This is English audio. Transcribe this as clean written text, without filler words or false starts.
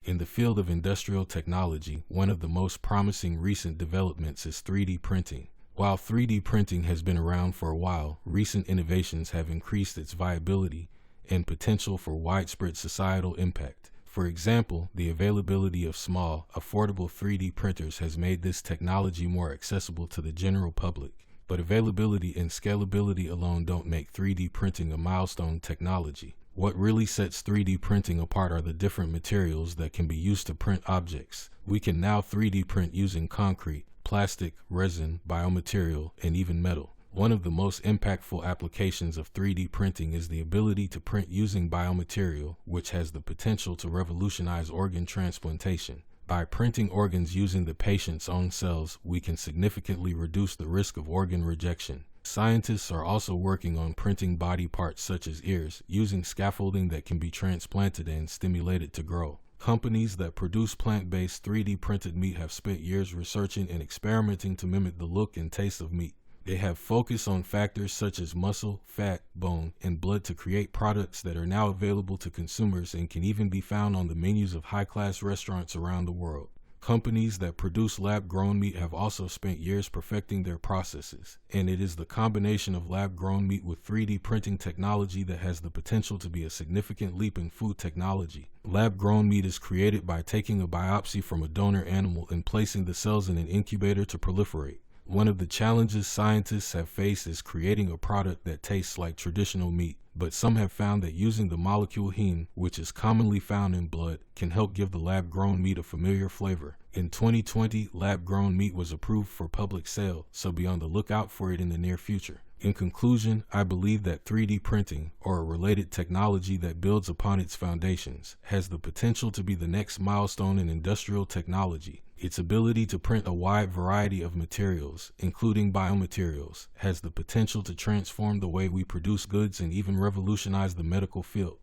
In the field of industrial technology, one of the most promising recent developments is 3D printing. While 3D printing has been around for a while, recent innovations have increased its viability and potential for widespread societal impact. For example, the availability of small, affordable 3D printers has made this technology more accessible to the general public. But availability and scalability alone don't make 3D printing a milestone technology. What really sets 3D printing apart are the different materials that can be used to print objects. We can now 3D print using concrete, plastic, resin, biomaterial, and even metal. One of the most impactful applications of 3D printing is the ability to print using biomaterial, which has the potential to revolutionize organ transplantation. By printing organs using the patient's own cells, we can significantly reduce the risk of organ rejection. Scientists are also working on printing body parts such as ears, using scaffolding that can be transplanted and stimulated to grow. Companies that produce plant-based 3D printed meat have spent years researching and experimenting to mimic the look and taste of meat. They have focused on factors such as muscle, fat, bone, and blood to create products that are now available to consumers and can even be found on the menus of high-class restaurants around the world. Companies that produce lab-grown meat have also spent years perfecting their processes, and it is the combination of lab-grown meat with 3D printing technology that has the potential to be a significant leap in food technology. Lab-grown meat is created by taking a biopsy from a donor animal and placing the cells in an incubator to proliferate. One of the challenges scientists have faced is creating a product that tastes like traditional meat, but some have found that using the molecule heme, which is commonly found in blood, can help give the lab-grown meat a familiar flavor. In 2020, lab-grown meat was approved for public sale, so be on the lookout for it in the near future. In conclusion, I believe that 3D printing, or a related technology that builds upon its foundations, has the potential to be the next milestone in industrial technology. Its ability to print a wide variety of materials, including biomaterials, has the potential to transform the way we produce goods and even revolutionize the medical field.